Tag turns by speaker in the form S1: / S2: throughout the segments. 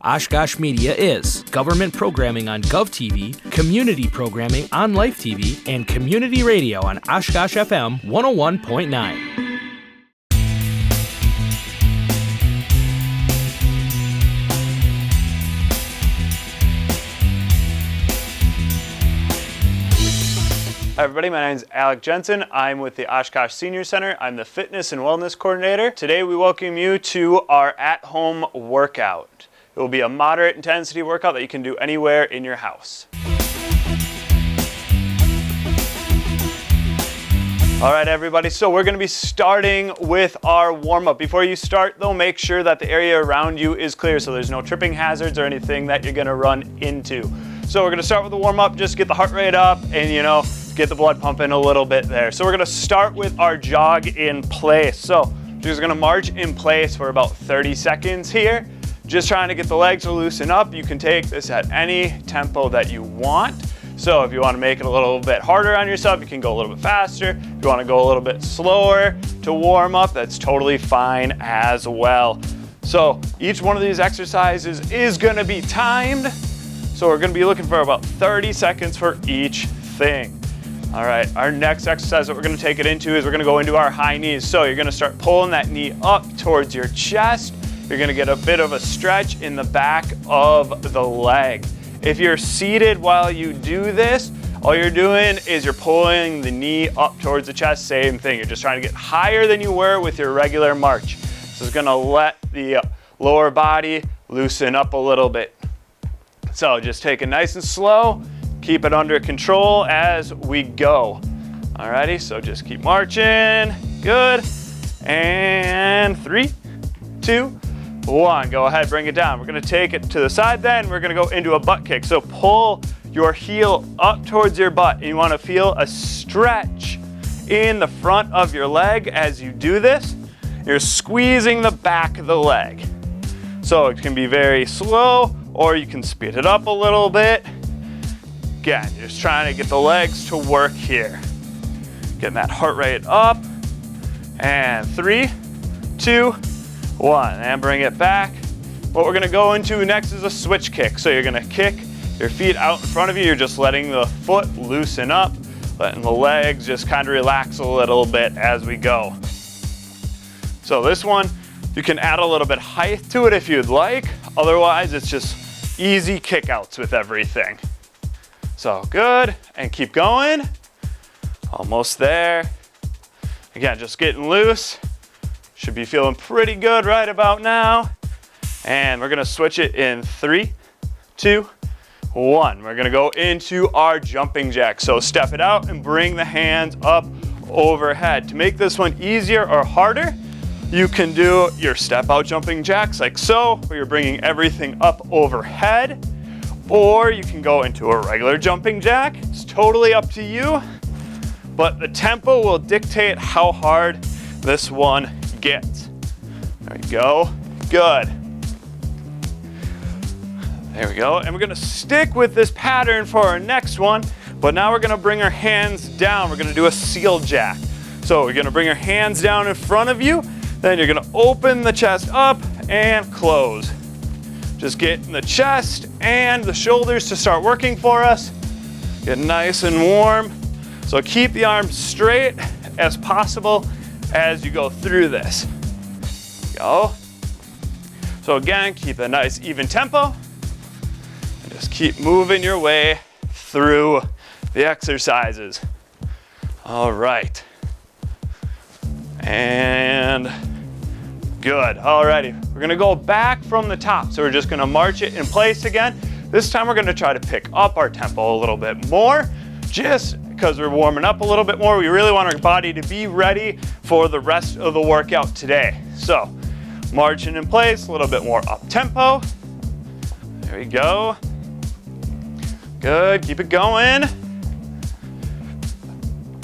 S1: Oshkosh Media is government programming on GovTV, community programming on Life TV, and community radio on Oshkosh FM 101.9.
S2: Hi everybody, my name is Alec Jensen. I'm with the Oshkosh Senior Center. I'm the Fitness and Wellness Coordinator. Today we welcome you to our at-home workout. It will be a moderate intensity workout that you can do anywhere in your house. All right everybody, so we're going to be starting with our warm-up. Before you start though, make sure that the area around you is clear so there's no tripping hazards or anything that you're going to run into. So we're going to start with the warm-up, just get the heart rate up and get the blood pumping a little bit there. So we're gonna start with our jog in place. So we're just gonna march in place for about 30 seconds here. Just trying to get the legs to loosen up. You can take this at any tempo that you want. So if you wanna make it a little bit harder on yourself, you can go a little bit faster. If you wanna go a little bit slower to warm up, that's totally fine as well. So each one of these exercises is gonna be timed. So we're gonna be looking for about 30 seconds for each thing. All right, our next exercise that we're gonna take it into is we're gonna go into our high knees. So you're gonna start pulling that knee up towards your chest. You're gonna get a bit of a stretch in the back of the leg. If you're seated while you do this, all you're doing is you're pulling the knee up towards the chest, same thing. You're just trying to get higher than you were with your regular march. This is gonna let the lower body loosen up a little bit. So just take it nice and slow. Keep it under control as we go. Alrighty, so just keep marching. Good. And 3, 2, 1. Go ahead, bring it down. We're gonna take it to the side then. We're gonna go into a butt kick. So pull your heel up towards your butt. And you wanna feel a stretch in the front of your leg as you do this. You're squeezing the back of the leg. So it can be very slow or you can speed it up a little bit. Again, just trying to get the legs to work here. Getting that heart rate up. And 3, 2, 1. And bring it back. What we're gonna go into next is a switch kick. So you're gonna kick your feet out in front of you. You're just letting the foot loosen up, letting the legs just kind of relax a little bit as we go. So this one, you can add a little bit of height to it if you'd like. Otherwise, it's just easy kickouts with everything. So good, and keep going. Almost there. Again, just getting loose. Should be feeling pretty good right about now. And we're gonna switch it in 3, 2, 1. We're gonna go into our jumping jack. So step it out and bring the hands up overhead. To make this one easier or harder, you can do your step out jumping jacks like so, where you're bringing everything up overhead. Or you can go into a regular jumping jack. It's totally up to you, but the tempo will dictate how hard this one gets. There we go, good. There we go, and we're gonna stick with this pattern for our next one, but now we're gonna bring our hands down. We're gonna do a seal jack. So we're gonna bring our hands down in front of you, then you're gonna open the chest up and close. Just getting the chest and the shoulders to start working for us. Get nice and warm. So keep the arms straight as possible as you go through this. Go. So again, keep a nice even tempo. And just keep moving your way through the exercises. All right. And good, alrighty. We're gonna go back from the top. So we're just gonna march it in place again. This time we're gonna try to pick up our tempo a little bit more, just because we're warming up a little bit more. We really want our body to be ready for the rest of the workout today. So, marching in place, a little bit more up tempo. There we go. Good, keep it going.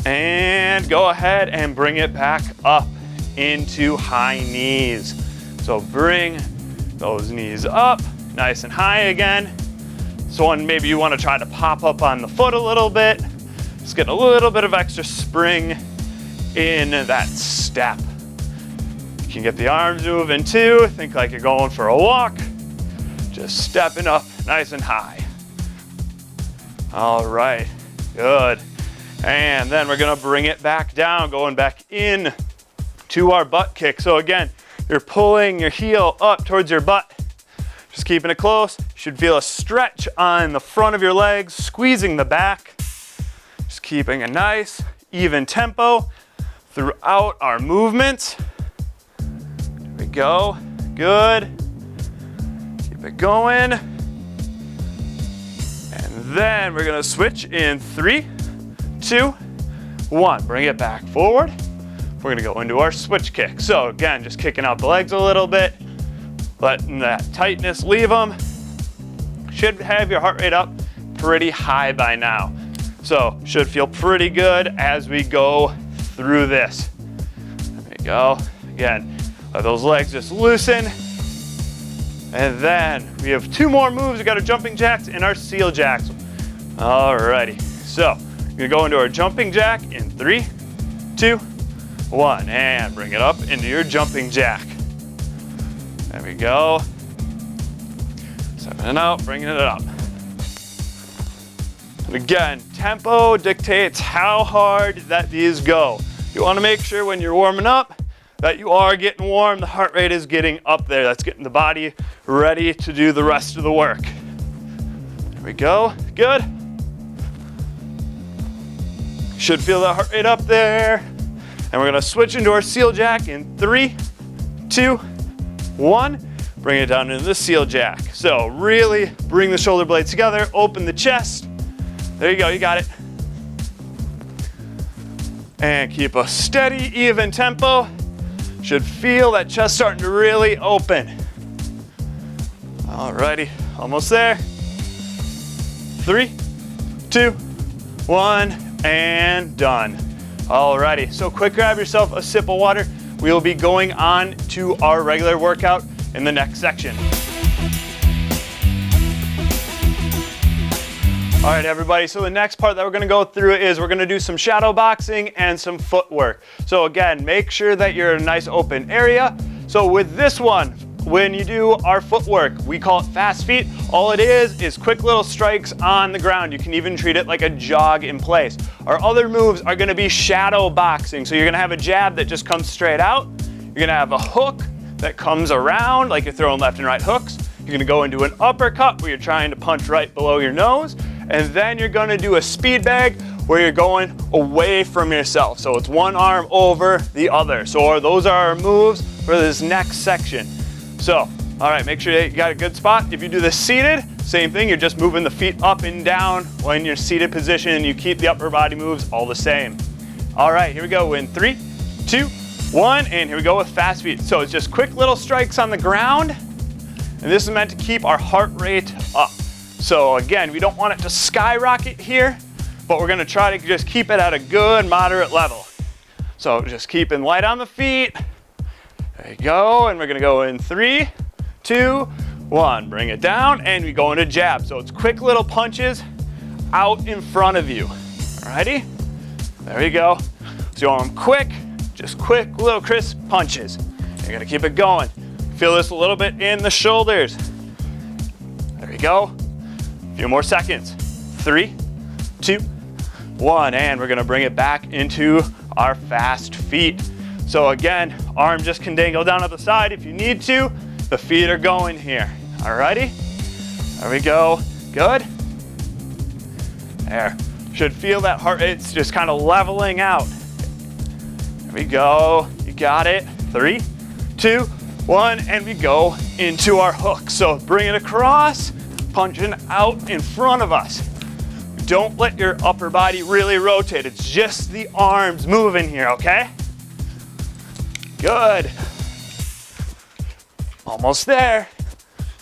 S2: And go ahead and bring it back up into high knees. So bring those knees up, nice and high again. So one, maybe you want to try to pop up on the foot a little bit. Just get a little bit of extra spring in that step. You can get the arms moving too. Think like you're going for a walk. Just stepping up nice and high. All right, good. And then we're gonna bring it back down, going back in to our butt kick. So again, you're pulling your heel up towards your butt, just keeping it close. You should feel a stretch on the front of your legs, squeezing the back. Just keeping a nice, even tempo throughout our movements. There we go, good. Keep it going. And then we're gonna switch in 3, 2, 1. Bring it back forward. We're gonna go into our switch kick. So again, just kicking out the legs a little bit, letting that tightness leave them. Should have your heart rate up pretty high by now. So should feel pretty good as we go through this. There we go. Again, let those legs just loosen. And then we have 2 more moves. We got our jumping jacks and our seal jacks. Alrighty, so we're gonna go into our jumping jack in 3, 2, 1, and bring it up into your jumping jack. There we go. Stepping it out, bringing it up. And again, tempo dictates how hard that these go. You wanna make sure when you're warming up that you are getting warm, the heart rate is getting up there. That's getting the body ready to do the rest of the work. There we go, good. Should feel that heart rate up there. And we're gonna switch into our seal jack in 3, 2, 1. Bring it down into the seal jack. So really bring the shoulder blades together, open the chest. There you go, you got it. And keep a steady, even tempo. Should feel that chest starting to really open. Alrighty, almost there. 3, 2, 1, and done. Alrighty, so quick grab yourself a sip of water. We will be going on to our regular workout in the next section. All right, everybody, so the next part that we're gonna go through is we're gonna do some shadow boxing and some footwork. So again, make sure that you're in a nice open area. So with this one, when you do our footwork, we call it fast feet. All it is quick little strikes on the ground. You can even treat it like a jog in place. Our other moves are gonna be shadow boxing. So you're gonna have a jab that just comes straight out. You're gonna have a hook that comes around, like you're throwing left and right hooks. You're gonna go into an uppercut where you're trying to punch right below your nose. And then you're gonna do a speed bag where you're going away from yourself. So it's one arm over the other. So those are our moves for this next section. So, all right, make sure that you got a good spot. If you do this seated, same thing, you're just moving the feet up and down when you're seated position. You keep the upper body moves all the same. All right, here we go in 3, 2, 1, and here we go with fast feet. So it's just quick little strikes on the ground. And this is meant to keep our heart rate up. So again, we don't want it to skyrocket here, but we're gonna try to just keep it at a good moderate level. So just keeping light on the feet. There you go, and we're gonna go in 3, 2, 1. Bring it down, and we go into jab. So it's quick little punches out in front of you. Alrighty? There you go. So you want them quick, just quick little crisp punches. You're gonna keep it going. Feel this a little bit in the shoulders. There you go. A few more seconds. 3, 2, 1, and we're gonna bring it back into our fast feet. So again, arm just can dangle down at the side if you need to. The feet are going here. Alrighty? There we go. Good. There. Should feel that heart rate's just kind of leveling out. There we go. You got it. 3, 2, 1, and we go into our hook. So bring it across, punching out in front of us. Don't let your upper body really rotate. It's just the arms moving here, okay? Good. Almost there.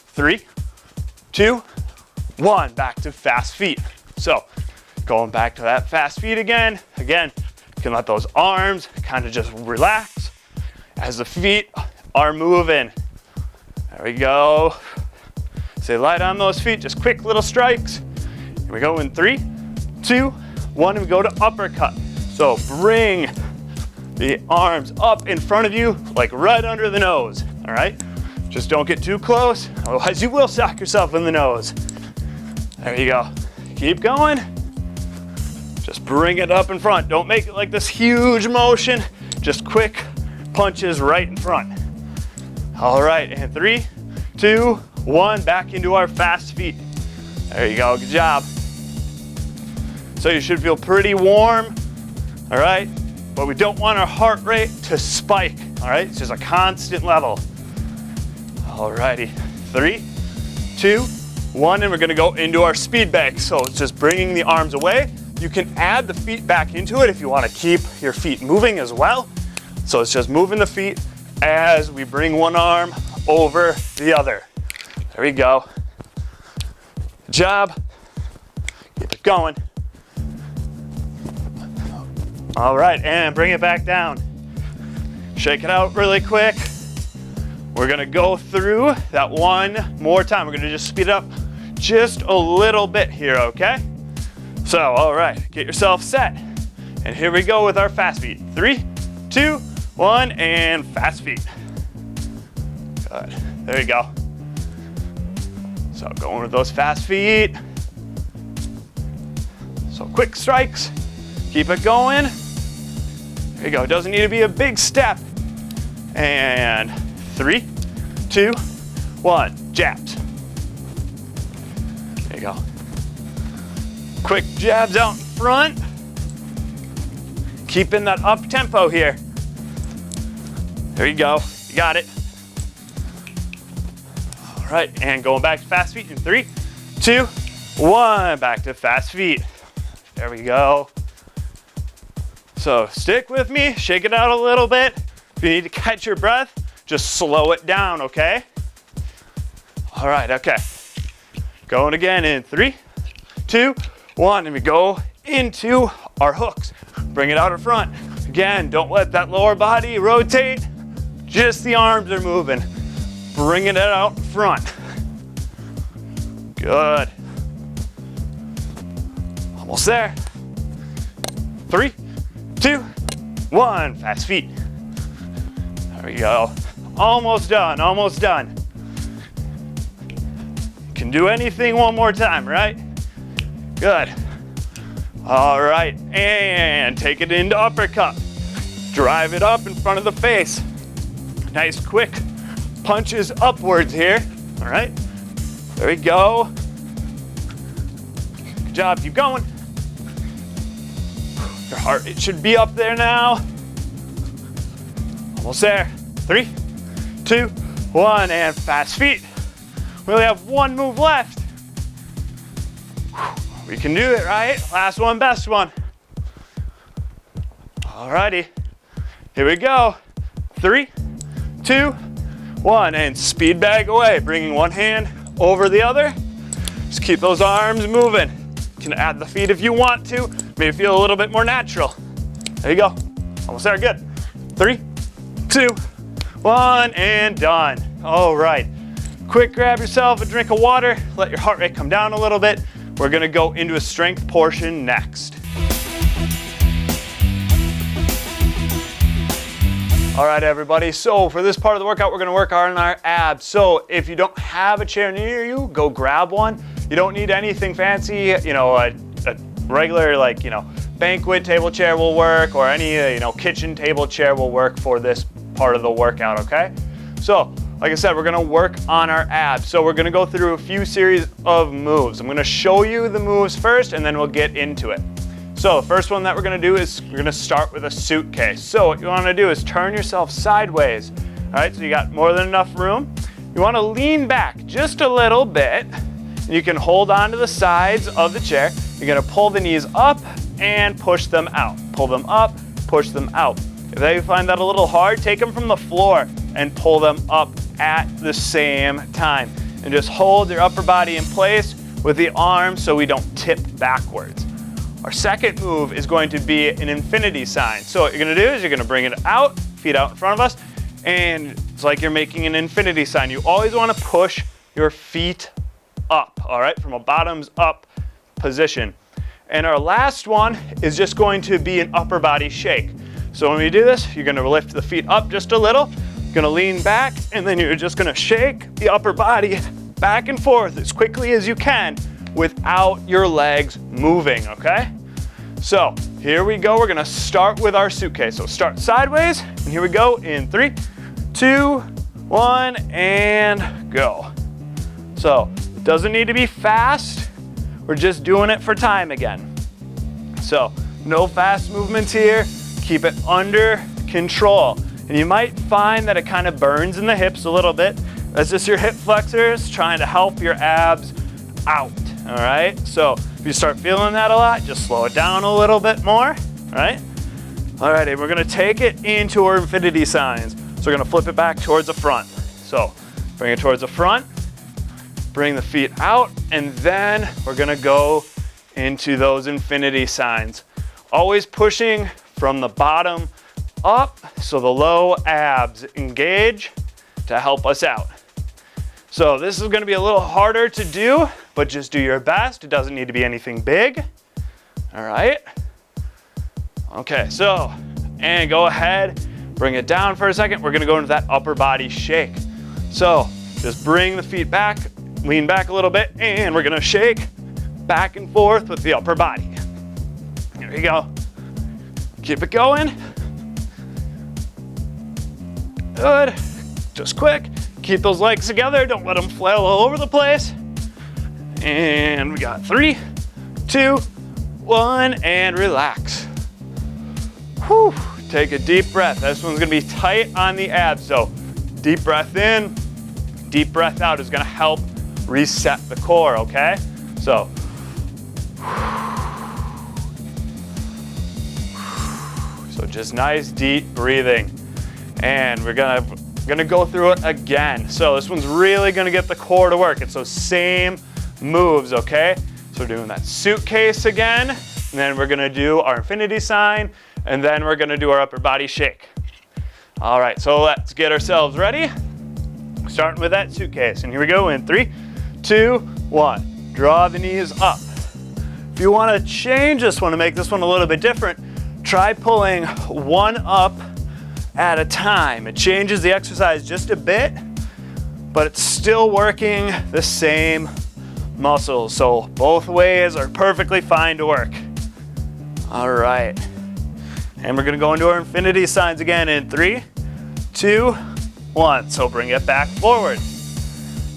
S2: 3, 2, 1. Back to fast feet. So going back to that fast feet again. Again, you can let those arms kind of just relax as the feet are moving. There we go. Stay light on those feet, just quick little strikes. Here we go in 3, 2, 1, and we go to uppercut. So bring the arms up in front of you, like right under the nose, all right? Just don't get too close, otherwise you will sock yourself in the nose. There you go. Keep going. Just bring it up in front. Don't make it like this huge motion. Just quick punches right in front. All right, and 3, 2, 1, back into our fast feet. There you go, good job. So you should feel pretty warm, all right? But we don't want our heart rate to spike, all right? It's just a constant level. All righty, 3, 2, 1, and we're gonna go into our speed bag. So it's just bringing the arms away. You can add the feet back into it if you wanna keep your feet moving as well. So it's just moving the feet as we bring one arm over the other. There we go. Good job. Keep it going. All right, and bring it back down. Shake it out really quick. We're gonna go through that one more time. We're gonna just speed it up just a little bit here, okay? So, all right, get yourself set. And here we go with our fast feet. 3, 2, 1, and fast feet. Good, there you go. So going with those fast feet. So quick strikes, keep it going. There you go, it doesn't need to be a big step. And 3, 2, 1, jabs. There you go. Quick jabs out in front. Keeping that up tempo here. There you go, you got it. All right, and going back to fast feet in 3, 2, 1, back to fast feet. There we go. So stick with me, shake it out a little bit. If you need to catch your breath, just slow it down, okay? All right, okay. Going again in 3, 2, 1, and we go into our hooks. Bring it out in front. Again, don't let that lower body rotate. Just the arms are moving. Bringing it out in front. Good. Almost there. 3, 2, 1, fast feet. There we go. Almost done, almost done. Can do anything one more time, right? Good. All right, and take it into uppercut. Drive it up in front of the face. Nice quick punches upwards here. All right, there we go. Good job, keep going. Your heart rate should be up there now. Almost there. 3, 2, 1, and fast feet. We only have one move left. We can do it, right? Last one, best one. Alrighty, here we go. 3, 2, 1, and speed bag away. Bringing one hand over the other. Just keep those arms moving. You can add the feet if you want to. Maybe feel a little bit more natural. There you go. Almost there, good. 3, 2, 1, and done. All right. Quick grab yourself a drink of water. Let your heart rate come down a little bit. We're gonna go into a strength portion next. All right, everybody. So for this part of the workout, we're gonna work on our abs. So if you don't have a chair near you, go grab one. You don't need anything fancy. You know, a regular, like, you know, banquet table chair will work, or any, you know, kitchen table chair will work for this part of the workout, okay? So, like I said, we're gonna work on our abs. So we're gonna go through a few series of moves. I'm gonna show you the moves first, and then we'll get into it. So the first one that we're gonna do is we're gonna start with a suitcase. So what you wanna do is turn yourself sideways. All right, so you got more than enough room. You wanna lean back just a little bit. And you can hold on to the sides of the chair. You're gonna pull the knees up and push them out. Pull them up, push them out. If you find that a little hard, take them from the floor and pull them up at the same time. And just hold your upper body in place with the arms so we don't tip backwards. Our second move is going to be an infinity sign. So what you're gonna do is you're gonna bring it out, feet out in front of us, and it's like you're making an infinity sign. You always wanna push your feet up, all right, from a bottoms up position. And our last one is just going to be an upper body shake. So when we do this, you're gonna lift the feet up just a little, Gonna lean back, and then you're just gonna shake the upper body back and forth as quickly as you can without your legs moving, okay? So here we go. We're gonna start with our suitcase. So start sideways, and here we go in 3, 2, 1, and go. So it doesn't need to be fast. We're just doing it for time again. So no fast movements here. Keep it under control. And you might find that it kind of burns in the hips a little bit. That's just your hip flexors trying to help your abs out, all right? So if you start feeling that a lot, just slow it down a little bit more, all right? All right, and we're gonna take it into our infinity signs. So we're gonna flip it back towards the front. So bring it towards the front, bring the feet out, and then we're gonna go into those infinity signs. Always pushing from the bottom up so the low abs engage to help us out. So this is gonna be a little harder to do, but just do your best. It doesn't need to be anything big. All right. Okay, so, and go ahead, bring it down for a second. We're gonna go into that upper body shake. So just bring the feet back, lean back a little bit, and we're gonna shake back and forth with the upper body. Here we go. Keep it going. Good, just quick. Keep those legs together, don't let them flail all over the place. And we got 3, 2, 1, and relax. Whew, take a deep breath. This one's gonna be tight on the abs, so deep breath in, deep breath out is gonna help reset the core, okay? So, just nice deep breathing. And we're gonna go through it again. So this one's really gonna get the core to work. It's those same moves, okay? So we're doing that suitcase again, and then we're gonna do our infinity sign, and then we're gonna do our upper body shake. All right, so let's get ourselves ready. Starting with that suitcase, and here we go in 3, 2, 1. Draw the knees up. If you wanna change this one to make this one a little bit different, try pulling one up at a time. It changes the exercise just a bit, but it's still working the same muscles. So both ways are perfectly fine to work. All right. And we're gonna go into our infinity signs again in 3, 2, 1. So bring it back forward.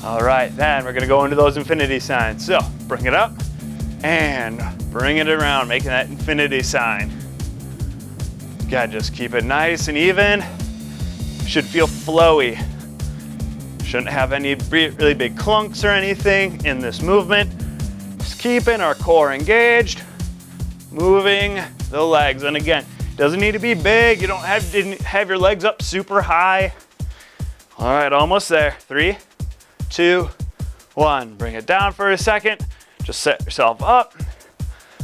S2: All right, then we're gonna go into those infinity signs. So bring it up and bring it around, making that infinity sign. Again, just keep it nice and even. Should feel flowy. Shouldn't have any really big clunks or anything in this movement. Just keeping our core engaged, moving the legs. And again, doesn't need to be big. You don't have to have your legs up super high. All right, almost there. 3, 2, 1. Bring it down for a second. Just set yourself up.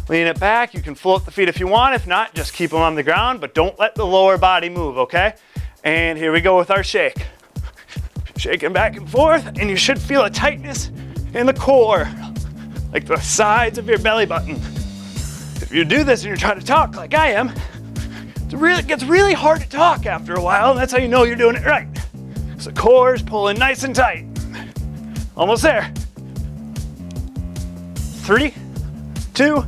S2: Lean it back. You can float the feet if you want. If not, just keep them on the ground, but don't let the lower body move, okay? And here we go with our shake. Shaking back and forth, and you should feel a tightness in the core, like the sides of your belly button. If you do this and you're trying to talk like I am, it gets really hard to talk after a while, and that's how you know you're doing it right. So the core is pulling nice and tight. Almost there. 3, 2,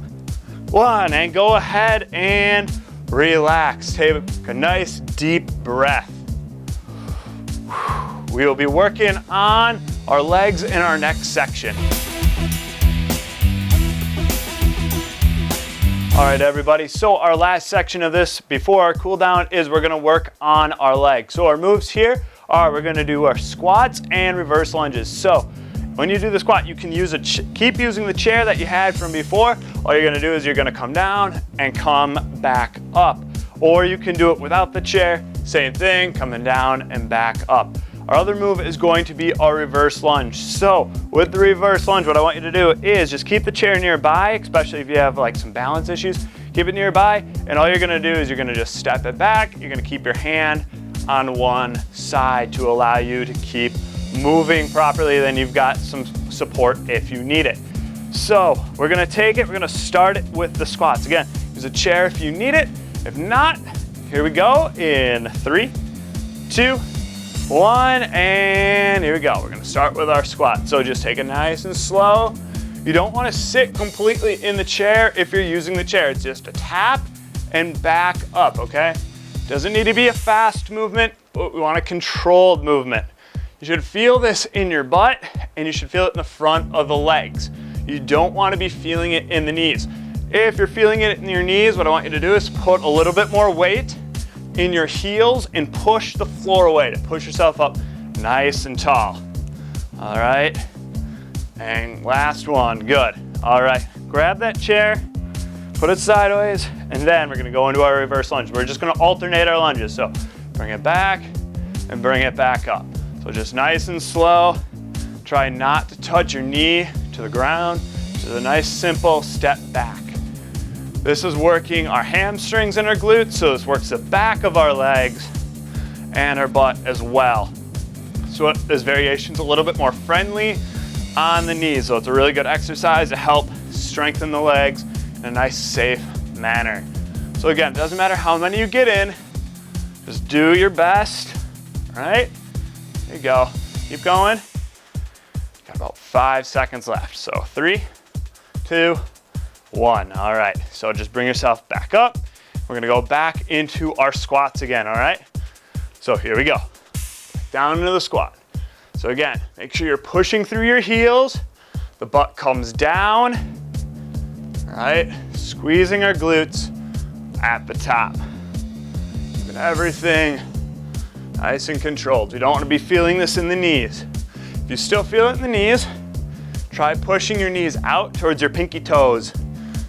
S2: 1, and go ahead and relax. Take a nice deep breath. We will be working on our legs in our next section. All right, everybody, so our last section of this before our cool down is we're gonna work on our legs. So our moves here are we're gonna do our squats and reverse lunges. So when you do the squat, you can keep using the chair that you had from before. All you're gonna do is you're gonna come down and come back up. Or you can do it without the chair, same thing, coming down and back up. Our other move is going to be our reverse lunge. So with the reverse lunge, what I want you to do is just keep the chair nearby, especially if you have like some balance issues. Keep it nearby, and all you're gonna do is you're gonna just step it back. You're gonna keep your hand on one side to allow you to keep moving properly. Then you've got some support if you need it. So we're gonna take it, we're gonna start it with the squats. Again, use a chair if you need it. If not, here we go in 3, 2, 1, and here we go. We're gonna start with our squat. So just take it nice and slow. You don't wanna sit completely in the chair if you're using the chair. It's just a tap and back up, okay? Doesn't need to be a fast movement, but we want a controlled movement. You should feel this in your butt, and you should feel it in the front of the legs. You don't want to be feeling it in the knees. If you're feeling it in your knees, what I want you to do is put a little bit more weight in your heels and push the floor away to push yourself up nice and tall. All right, and last one, good. All right, grab that chair, put it sideways, and then we're gonna go into our reverse lunge. We're just gonna alternate our lunges. So bring it back and bring it back up. So just nice and slow. Try not to touch your knee to the ground. Just a nice simple step back. This is working our hamstrings and our glutes, so this works the back of our legs and our butt as well. So this variation's a little bit more friendly on the knees, so it's a really good exercise to help strengthen the legs in a nice, safe manner. So again, it doesn't matter how many you get in, just do your best, all right? There you go, keep going. Got about 5 seconds left. So 3, 2, 1. All right, so just bring yourself back up. We're gonna go back into our squats again, all right? So here we go, down into the squat. So again, make sure you're pushing through your heels. The butt comes down, all right? Squeezing our glutes at the top. Keeping everything nice and controlled. We don't want to be feeling this in the knees. If you still feel it in the knees, try pushing your knees out towards your pinky toes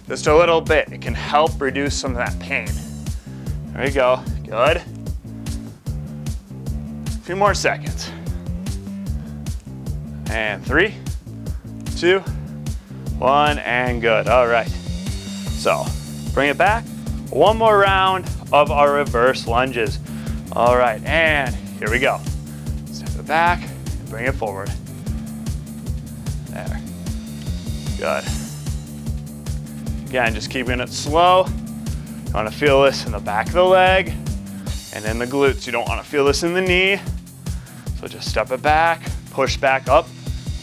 S2: just a little bit. It can help reduce some of that pain. There you go, good. A few more seconds. And 3, 2, 1, and good. All right, so bring it back. One more round of our reverse lunges. All right, and here we go. Step it back, and bring it forward. There, good. Again, just keeping it slow. You wanna feel this in the back of the leg and in the glutes. You don't wanna feel this in the knee. So just step it back, push back up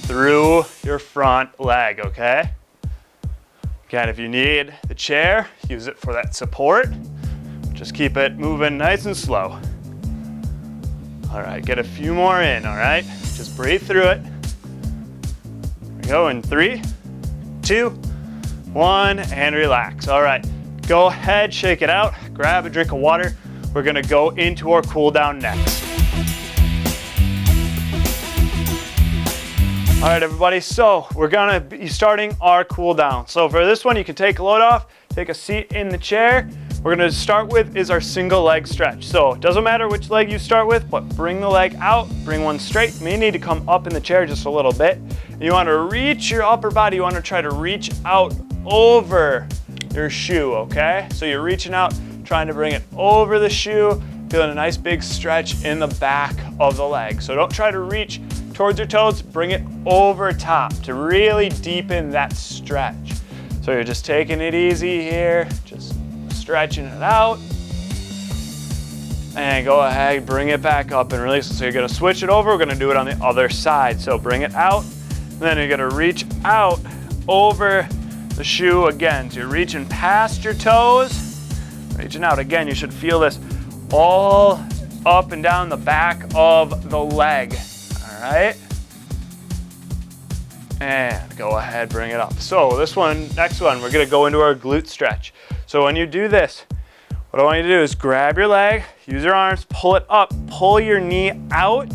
S2: through your front leg, okay? Again, if you need the chair, use it for that support. Just keep it moving nice and slow. All right, get a few more in, all right? Just breathe through it. Here we go in 3, 2, 1, and relax. All right, go ahead, shake it out, grab a drink of water. We're gonna go into our cool down next. All right, everybody, so we're gonna be starting our cool down. So for this one, you can take a load off, take a seat in the chair. We're gonna start with is our single leg stretch. So it doesn't matter which leg you start with, but bring the leg out, bring one straight. You may need to come up in the chair just a little bit. You wanna reach your upper body, you wanna try to reach out over your shoe, okay? So you're reaching out, trying to bring it over the shoe, feeling a nice big stretch in the back of the leg. So don't try to reach towards your toes, bring it over top to really deepen that stretch. So you're just taking it easy here, just stretching it out. And go ahead, bring it back up and release it. So you're gonna switch it over, we're gonna do it on the other side. So bring it out, and then you're gonna reach out over the shoe again. So you're reaching past your toes, reaching out. Again, you should feel this all up and down the back of the leg. All right, and go ahead, bring it up. So this one, next one, we're gonna go into our glute stretch. So when you do this, what I want you to do is grab your leg, use your arms, pull it up, pull your knee out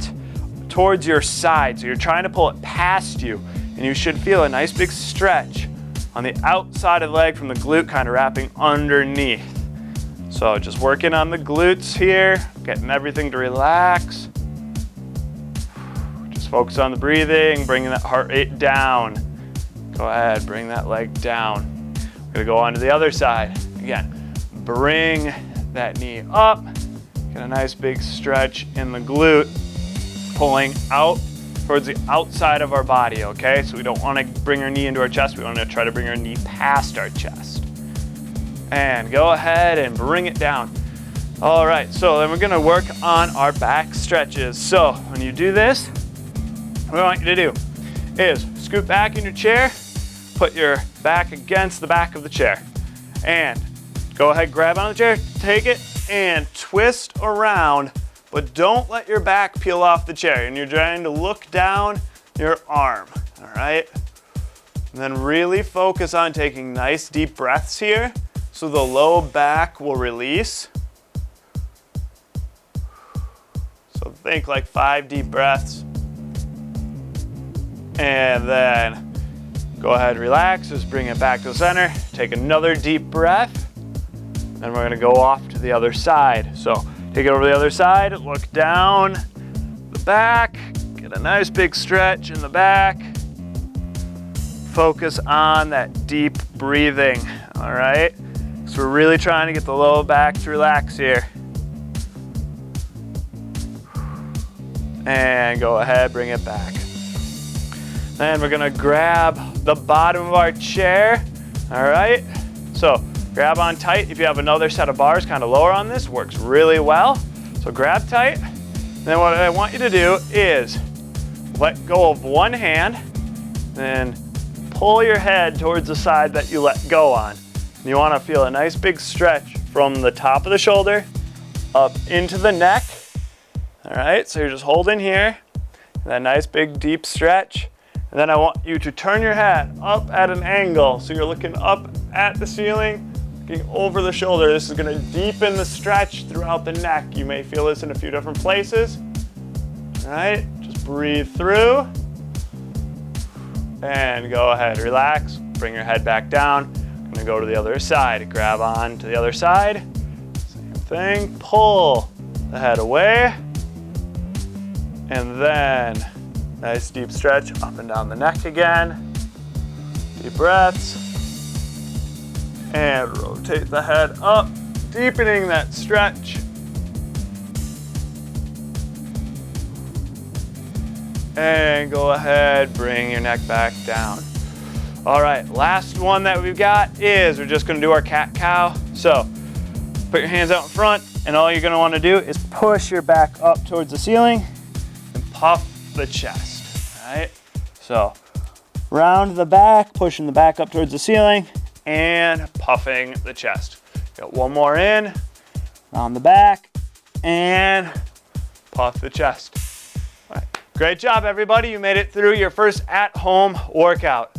S2: towards your side. So you're trying to pull it past you, and you should feel a nice big stretch on the outside of the leg from the glute kind of wrapping underneath. So just working on the glutes here, getting everything to relax. Focus on the breathing, bringing that heart rate down. Go ahead, bring that leg down. We're gonna go on to the other side. Again, bring that knee up. Get a nice big stretch in the glute, pulling out towards the outside of our body, okay? So we don't wanna bring our knee into our chest, we wanna try to bring our knee past our chest. And go ahead and bring it down. All right, so then we're gonna work on our back stretches. So when you do this, what I want you to do is scoot back in your chair, put your back against the back of the chair, and go ahead, grab on the chair, take it, and twist around, but don't let your back peel off the chair. And you're trying to look down your arm, all right? And then really focus on taking nice deep breaths here so the low back will release. So think like 5 deep breaths. And then go ahead, relax, just bring it back to the center. Take another deep breath. Then we're gonna go off to the other side. So take it over the other side, look down the back, get a nice big stretch in the back. Focus on that deep breathing, all right? So we're really trying to get the low back to relax here. And go ahead, bring it back. Then we're gonna grab the bottom of our chair, all right? So grab on tight. If you have another set of bars kind of lower on this, works really well. So grab tight. Then what I want you to do is let go of one hand, then pull your head towards the side that you let go on. And you want to feel a nice big stretch from the top of the shoulder up into the neck. All right, so you're just holding here, and that nice big deep stretch. And then I want you to turn your head up at an angle. So you're looking up at the ceiling, looking over the shoulder. This is gonna deepen the stretch throughout the neck. You may feel this in a few different places. All right, just breathe through. And go ahead, relax, bring your head back down. I'm gonna go to the other side, grab on to the other side. Same thing, pull the head away. And then nice deep stretch up and down the neck again. Deep breaths. And rotate the head up, deepening that stretch. And go ahead, bring your neck back down. All right, last one that we've got is we're just gonna do our cat-cow. So put your hands out in front, and all you're gonna wanna do is push your back up towards the ceiling and puff the chest, all right? So round the back, pushing the back up towards the ceiling, and puffing the chest. Got one more in, round the back, and puff the chest. All right. Great job, everybody. You made it through your first at-home workout.